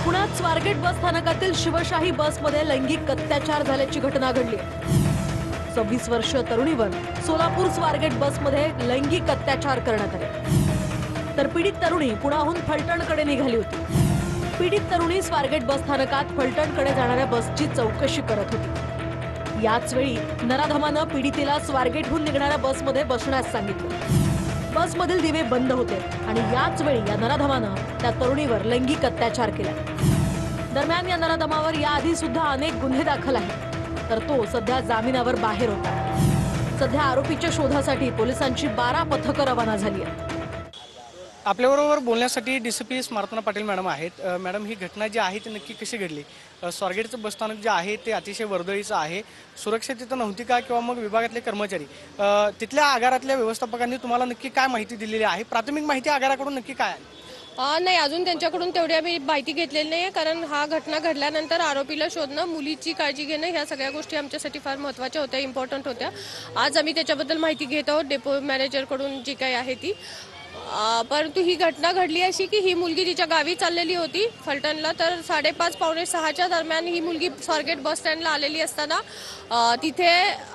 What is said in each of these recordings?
पुण्यात स्वारगेट बस स्थानकातील शिवशाही बसमध्ये लैंगिक अत्याचार झाल्याची घटना घडली। 26 वर्षीय तरुणीवर सोलापूर स्वारगेट बसमध्ये लैंगिक अत्याचार करण्यात आले, तर पीडित तरुणी पुण्याहून फलटणकडे निघाली होती। पीडित तरुणी स्वारगेट बस स्थानकात फलटणकडे जाणाऱ्या बसची चौकशी करत होती। याच वेळी नराधमानं पीडितेला स्वारगेटहून निघणाऱ्या बसमध्ये बसण्यास सांगितलं। बसमधील दिवे बंद होते आणि याच वेळी या नराधमानं त्या तरुणीवर लैंगिक अत्याचार केला। दरम्यान या नराधमावर याआधी सुद्धा अनेक गुन्हे दाखल आहेत, तर तो सध्या जामिनावर बाहेर होता। सध्या आरोपीच्या शोधासाठी पोलिसांची 12 पथकं रवाना झाली आहेत। आपल्याबरोबर बोलण्यासाठी डीसीपी स्मार्तना पाटील मॅडम आहेत। मॅडम, ही घटना जी आहे ती नक्की कशी घडली? स्वारगेटचं बसस्थानक जे आहे ते अतिशय वर्दळीचं आहे। सुरक्षा तिथं नव्हती का, किंवा मग विभागातले कर्मचारी, तिथल्या आगारातल्या व्यवस्थापकांनी तुम्हाला नक्की काय माहिती दिलेली आहे? प्राथमिक माहिती आगाराकडून नक्की काय आहे? नाही, अजून त्यांच्याकडून तेवढी आम्ही माहिती घेतलेली नाही, कारण हा घटना घडल्यानंतर आरोपीला शोधणं, मुलीची काळजी घेणं, ह्या सगळ्या गोष्टी आमच्यासाठी फार महत्त्वाच्या होत्या, इम्पॉर्टंट होत्या। आज आम्ही त्याच्याबद्दल माहिती घेत आहोत डेपो मॅनेजरकडून, जी काही आहे ती। परंतु ही घटना घडली अशी की ही मुलगी तिच्या गावी चाललेली होती फलटणला, तर 5:30 पावणे 6च्या दरम्यान ही मुलगी स्वारगेट बस स्टँडला आलेली असताना तिथे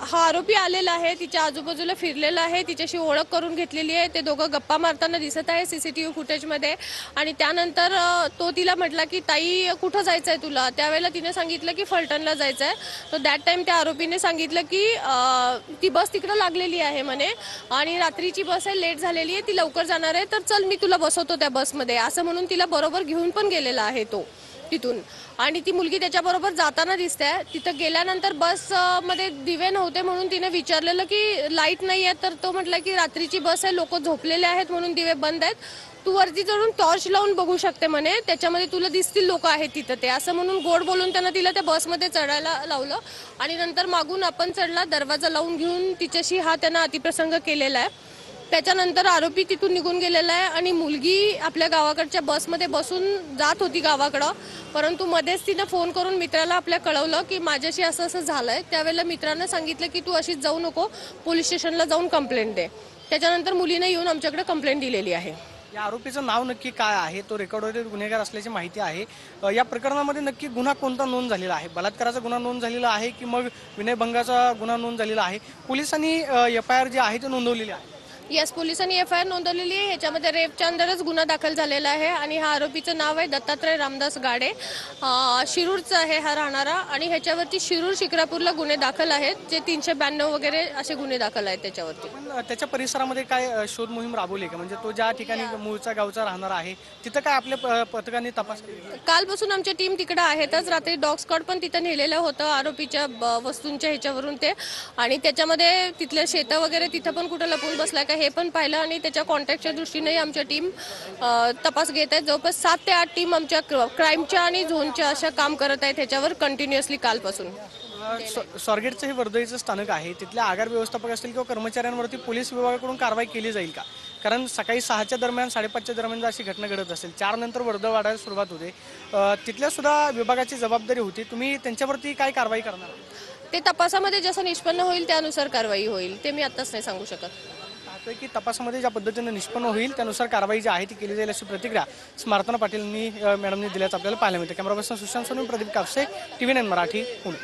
हा आरोपी आलेला आहे, तिच्या आजूबाजूला फिरलेला आहे, तिच्याशी ओळख करून घेतलेली आहे। ते दोघं गप्पा मारताना दिसत आहे सीसीटीव्ही फुटेजमध्ये। आणि त्यानंतर तो तिला म्हटला की ताई कुठं जायचं आहे तुला? त्यावेळेला तिने सांगितलं की फलटणला जायचं आहे। तर दॅट टाइम त्या आरोपीने सांगितलं की ती बस तिकडं लागलेली आहे म्हणे, आणि रात्रीची बस आहे, लेट झालेली आहे, ती लवकर जाणार आहे, तर चल मी तुला बसवतो त्या बसमध्ये, असं म्हणून तिला बरोबर घेऊन पण गेलेला आहे तो तिथून। आणि ती मुलगी त्याच्याबरोबर जाताना दिसते। तिथं गेल्यानंतर बस मध्ये दिवे नव्हते म्हणून तिने विचारलेलं की लाईट नाही आहे, तर तो म्हटला की रात्रीची बस आहे, लोक झोपलेले आहेत म्हणून दिवे बंद आहेत, तू वरती चढून टॉर्च लावून बघू शकते म्हणे, त्याच्यामध्ये तुला दिसतील लोक आहेत तिथं ते, असं म्हणून गोड बोलून त्यांना तिला त्या बसमध्ये चढायला लावलं। आणि नंतर मागून आपण चढला, दरवाजा लावून घेऊन तिच्याशी हा त्यांना अतिप्रसंग केलेला आहे। त्याच्यानंतर आरोपी तिथून निघून गेलेला आहे आणि मुलगी आपल्या गावाकडच्या बसमध्ये बसून जात होती गावाकडं, परंतु मध्येच तिने फोन करून मित्राला आपल्या कळवलं की माझ्याशी असं असं झालंय। त्यावेळेला मित्रानं सांगितलं की तू अशीच जाऊ नको, पोलीस स्टेशनला जाऊन कंप्लेंट दे। त्याच्यानंतर मुलीने येऊन आमच्याकडे कंप्लेंट दिलेली आहे। या आरोपीचं नाव नक्की काय आहे? तो रेकॉर्डवरील गुन्हेगार असल्याची माहिती आहे। या प्रकरणामध्ये नक्की गुन्हा कोणता नोंद झालेला आहे? बलात्काराचा गुन्हा नोंद झालेला आहे की मग विनयभंगाचा गुन्हा नोंद झालेला आहे? पोलिसांनी FIR जी आहे ती नोंदवलेली आहे? येस, पोलिसांनी FIR नोंदवलेली आहे। ह्याच्यामध्ये रेपच्या अंदरच गुन्हा दाखल झालेला आहे आणि हा आरोपीचं नाव आहे दत्तात्रय रामदास गाडे, शिरूरचा आहे हा राहणारा, आणि ह्याच्यावरती शिरूर शिक्रापूरला गुन्हे दाखल आहेत, जे 392 वगैरे असे गुन्हे दाखल आहेत त्याच्यावरती। पण त्याच्या परिसरामध्ये काय शोध मोहीम राबवली का? म्हणजे तो ज्या ठिकाणी मूळचा गावचा राहणार आहे तिथं काय आपल्या पथकांनी तपास केला? कालपासून आमची टीम तिकडे आहेतच। रात्री डॉग स्क्वॉड पण तिथं नेलेलं होतं आरोपीच्या वस्तूंच्या ह्याच्यावरून ते, आणि त्याच्यामध्ये तिथल्या शेतं वगैरे तिथं पण कुठं लपून बसलाय का हे पण पाहिलं, आणि त्याच्या कॉन्टॅक्टच्या दृष्टीने आमच्या टीम तपास घेत आहेत। जवळपास 7 ते 8 टीम आमच्या क्राईमच्या आणि झोनच्या अशा काम करत आहेत ह्याच्यावर कंटिन्युअसली कालपासून। स्वारगेटचं हे वर्दळीचं स्थानक आहे, तिथल्या आगार व्यवस्थापक असतील किंवा कर्मचाऱ्यांवरती पोलीस विभागाकडून कारवाई केली जाईल का? कारण सकाळी 6च्या दरम्यान 5:30च्या दरम्यान अशी घटना घडत असेल, 4 नंतर वर्दळ वाढायला सुरुवात होते, तिथल्या सुद्धा विभागाची जबाबदारी होती, तुम्ही त्यांच्यावरती काय कारवाई करणार? ते तपासामध्ये जसं निष्पन्न होईल त्यानुसार कारवाई होईल, ते मी आत्ताच नाही सांगू शकत। की तपासामध्ये ज्या पद्धतीने निष्पन्न होईल त्यानुसार कारवाई जी आहे ती केली जाईल, अशी प्रतिक्रिया स्मार्तना पाटील मॅडमनी दिल्याचं आपल्याला पाहायला मिळतं। Camera person Sushant Sonu, Pradeep Kapse, TV9 Marathi, Pune.